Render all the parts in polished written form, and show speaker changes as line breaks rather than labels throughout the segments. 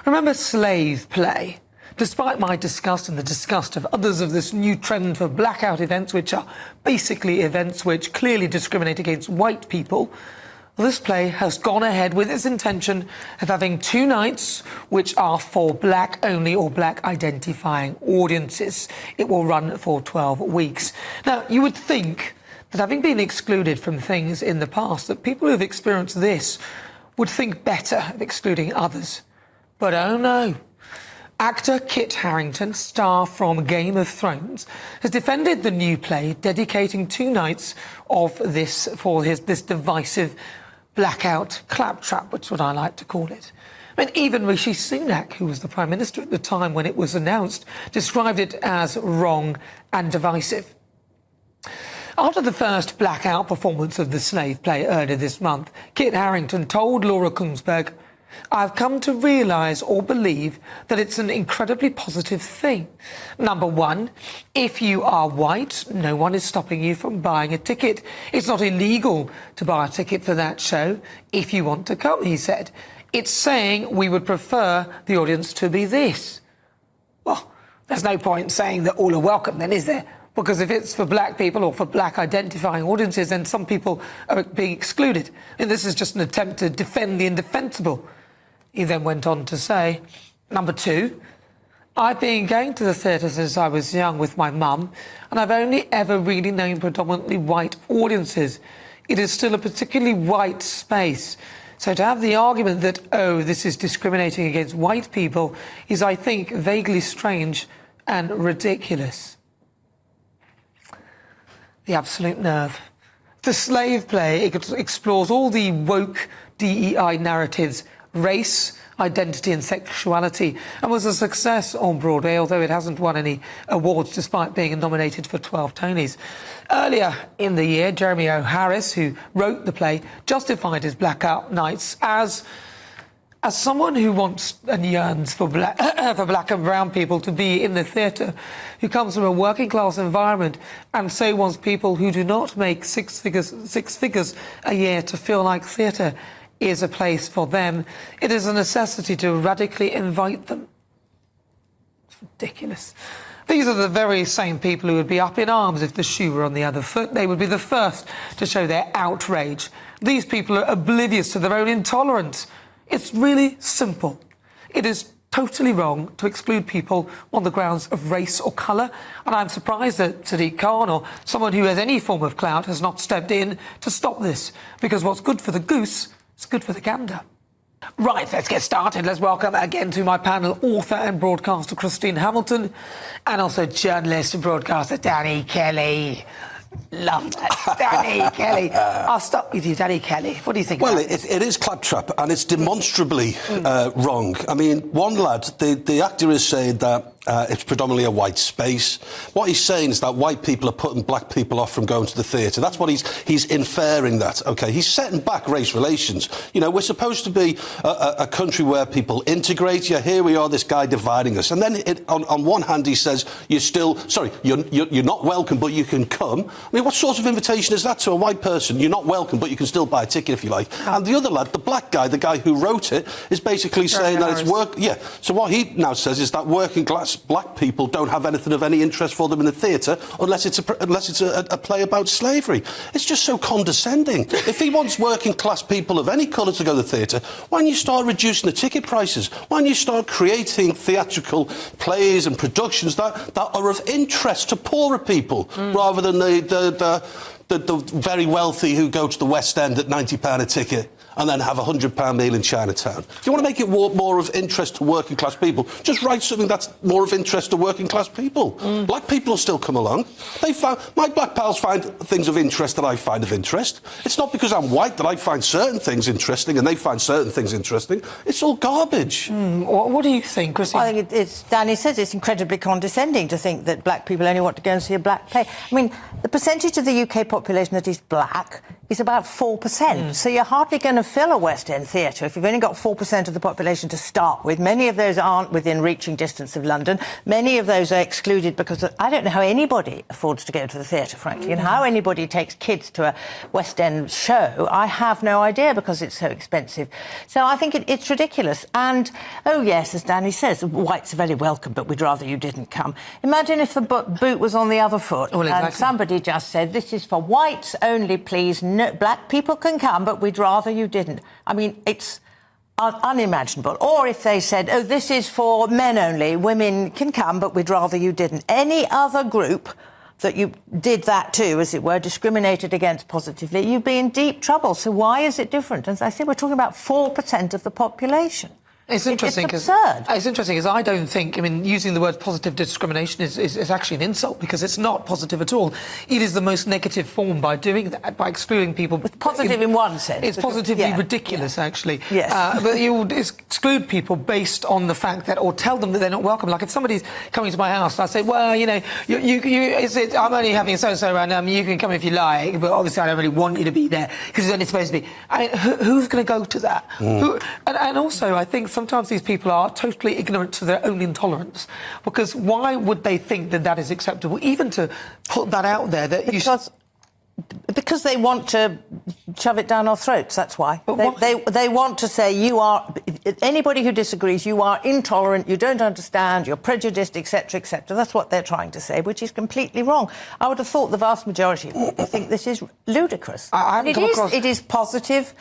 Remember slave play? Despite my disgust and the disgust of others of this new trend for blackout events, which are basically events which clearly discriminate against white people, this play has gone ahead with its intention of having 2 nights which are for black only or black identifying audiences. It will run for 12 weeks. Now, you would think that having been excluded from things in the past, that people who have experienced this would think better of excluding others. But oh no. Actor Kit Harington, star from Game of Thrones, has defended the new play, dedicating 2 nights of this for this divisive blackout claptrap, which is what I like to call it. I mean, even Rishi Sunak, who was the Prime Minister at the time when it was announced, described it as wrong and divisive. After the first blackout performance of the slave play earlier this month, Kit Harington told Laura Kuenssberg, "I've come to realise or believe that it's an incredibly positive thing. Number one, if you are white, no one is stopping you from buying a ticket. It's not illegal to buy a ticket for that show if you want to come," he said. "It's saying we would prefer the audience to be this." Well, there's no point saying that all are welcome then, is there? Because if it's for black people or for black identifying audiences, then some people are being excluded. And this is just an attempt to defend the indefensible. He then went on to say, "Number two, I've been going to the theatre since I was young with my mum, and I've only ever really known predominantly white audiences. It is still a particularly white space. So to have the argument that, oh, this is discriminating against white people is, I think, vaguely strange and ridiculous." The absolute nerve. The slave play explores all the woke DEI narratives, race, identity and sexuality, and was a success on Broadway, although it hasn't won any awards despite being nominated for 12 Tonys. Earlier in the year, Jeremy O. Harris, who wrote the play, justified his blackout nights as someone who wants and yearns for black and brown people to be in the theatre, who comes from a working class environment and so wants people who do not make six figures a year to feel like theatre is a place for them. It is a necessity to radically invite them. It's ridiculous. These are the very same people who would be up in arms if the shoe were on the other foot. They would be the first to show their outrage. These people are oblivious to their own intolerance. It's really simple. It is totally wrong to exclude people on the grounds of race or colour, and I'm surprised that Sadiq Khan or someone who has any form of clout has not stepped in to stop this, because what's good for the goose is good for the gander. Right, let's get started. Let's welcome again to my panel author and broadcaster Christine Hamilton, and also journalist and broadcaster Danny Kelly. Love that. Danny Kelly. I'll start with you, Danny Kelly. What do you think?
Well, it is claptrap, and it's demonstrably wrong. I mean, one lad, the actor is saying that it's predominantly a white space. What he's saying is that white people are putting black people off from going to the theatre. That's what he's inferring that, OK? He's setting back race relations. You know, we're supposed to be a country where people integrate. Yeah, here we are, this guy dividing us. And then on one hand, he says, you're not welcome, but you can come. I mean, what sort of invitation is that to a white person? You're not welcome, but you can still buy a ticket if you like. Oh. And the other lad, the black guy, the guy who wrote it, is basically saying that it's work. Yeah. So what he now says is that working class black people don't have anything of any interest for them in the theatre unless it's a play about slavery. It's just so condescending. If he wants working class people of any colour to go to the theatre, why don't you start reducing the ticket prices? Why don't you start creating theatrical plays and productions that are of interest to poorer people rather than the very wealthy who go to the West End at £90 a ticket and then have a £100 meal in Chinatown? If you want to make it more of interest to working class people, just write something that's more of interest to working class people. Black people will still come along. My black pals find things of interest that I find of interest. It's not because I'm white that I find certain things interesting and they find certain things interesting. It's all garbage.
What do you think, Christine?
I think it's Danny says it's incredibly condescending to think that black people only want to go and see a black play. I mean, the percentage of the UK population that is black is about 4%. So you're hardly going to fill a West End theatre if you've only got 4% of the population to start with. Many of those aren't within reaching distance of London. Many of those are excluded because I don't know how anybody affords to go to the theatre, frankly, and how anybody takes kids to a West End show. I have no idea because it's so expensive. So I think it's ridiculous. And, oh, yes, as Danny says, whites are very welcome, but we'd rather you didn't come. Imagine if the boot was on the other foot and somebody just said, this is for whites only, please. No, black people can come, but we'd rather you didn't. I mean, it's unimaginable. Or if they said, oh, this is for men only, women can come, but we'd rather you didn't. Any other group that you did that to, as it were, discriminated against positively, you'd be in deep trouble. So why is it different? As I say, we're talking about 4% of the population.
It's interesting.
It's absurd.
It's interesting because I don't think, I mean, using the word positive discrimination is actually an insult because it's not positive at all. It is the most negative form by doing that, by excluding people.
It's positive in one sense.
It's positively ridiculous, actually.
Yes.
But you would exclude people based on the fact that, or tell them that they're not welcome. Like if somebody's coming to my house and I say, well, you know, I'm only having so-and-so around, you can come if you like, but obviously I don't really want you to be there because it's only supposed to be. I mean, who's going to go to that? And also, I think sometimes these people are totally ignorant to their own intolerance, because why would they think that that is acceptable, even to put that out there? That
because they want to shove it down our throats, that's why. They want to say, you are... Anybody who disagrees, you are intolerant, you don't understand, you're prejudiced, etc., etc. That's what they're trying to say, which is completely wrong. I would have thought the vast majority of people think this is ludicrous. It is positive...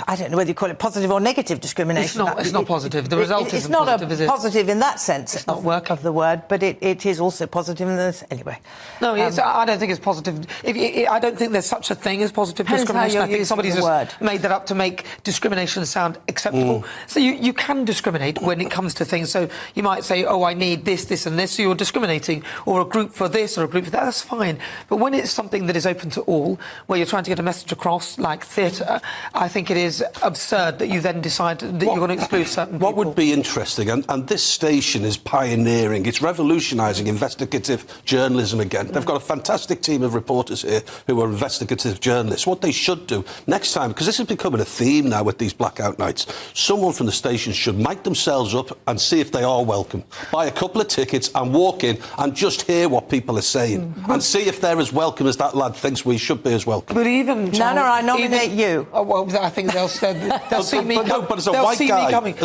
I don't know whether you call it positive or negative discrimination.
It's not positive. The result isn't positive, is it?
It's not positive in that sense of the word, but it is also positive in this... Anyway.
No, I don't think it's positive. I don't think there's such a thing as positive discrimination. I think somebody's just made that up to make discrimination sound acceptable. So you can discriminate when it comes to things. So you might say, oh, I need this, this and this, so you're discriminating, or a group for this or a group for that, that's fine. But when it's something that is open to all, where you're trying to get a message across, like theatre, I think it is absurd that you then decide that you're going to exclude certain people.
What would be interesting, and this station is pioneering, it's revolutionising investigative journalism again. They've got a fantastic team of reporters here who are investigative journalists. What they should do next time, because this is becoming a theme now with these blackout nights, someone from the station should mic themselves up and see if they are welcome. Buy a couple of tickets and walk in and just hear what people are saying and see if they're as welcome as that lad thinks we should be as welcome.
But even...
Nana, I nominate you.
Oh, well, I think they'll see me coming.
But as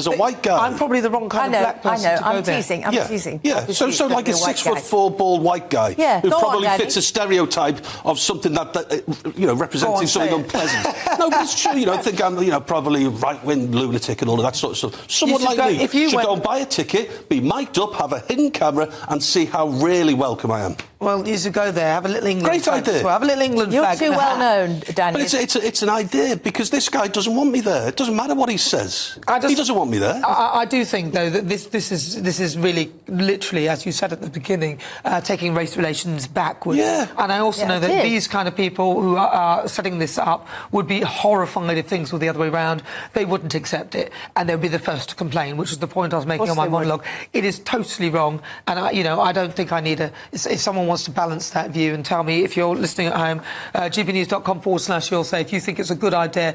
a white guy,
I'm probably the wrong kind of black person to go there.
I'm teasing.
Yeah, so like a 6'4" bald white guy who probably fits a stereotype of something that representing something unpleasant. No, but it's true. I think I'm probably right-wing lunatic and all of that sort of stuff. Someone like me should go and buy a ticket, be mic'd up, have a hidden camera, and see how really welcome I am.
Well, you should go there, have a little England flag.
Great idea.
Have a little England flag.
You're too well known, Danny.
But it's an idea, because this guy doesn't want me there. It doesn't matter what he says. He doesn't want me there.
I do think, though, that this is really, literally, as you said at the beginning, taking race relations backwards.
Yeah.
And I also know that these kind of people who are setting this up would be horrified if things were the other way around. They wouldn't accept it, and they'd be the first to complain, which is the point I was making on my monologue. It is totally wrong, and I don't think I need if someone wants to balance that view and tell me, if you're listening at home, gbnews.com/you'll say, if you think it's a good idea,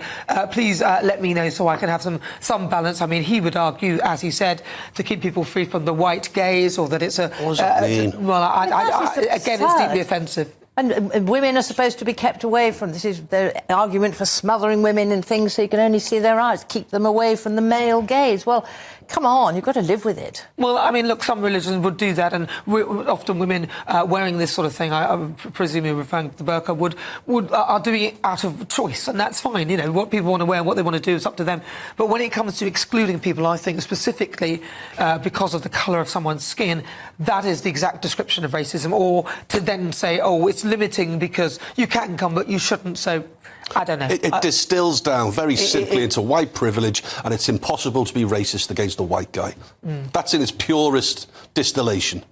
please let me know so I can have some balance. I mean, he would argue, as he said, to keep people free from the white gaze, or that it's a...
What does that mean?
Again, it's deeply offensive.
And women are supposed to be kept away from... This is their argument for smothering women and things so you can only see their eyes. Keep them away from the male gaze. Well, come on, you've got to live with it.
Well, I mean, look, some religions would do that, and often women wearing this sort of thing, I presume you're referring to the burqa, are doing it out of choice, and that's fine. What people want to wear and what they want to do is up to them. But when it comes to excluding people, I think specifically because of the colour of someone's skin, that is the exact description of racism. Or to then say, oh, it's limiting because you can come but you shouldn't, so I don't know.
It distills down very simply into white privilege, and it's impossible to be racist against the white guy. That's in its purest distillation.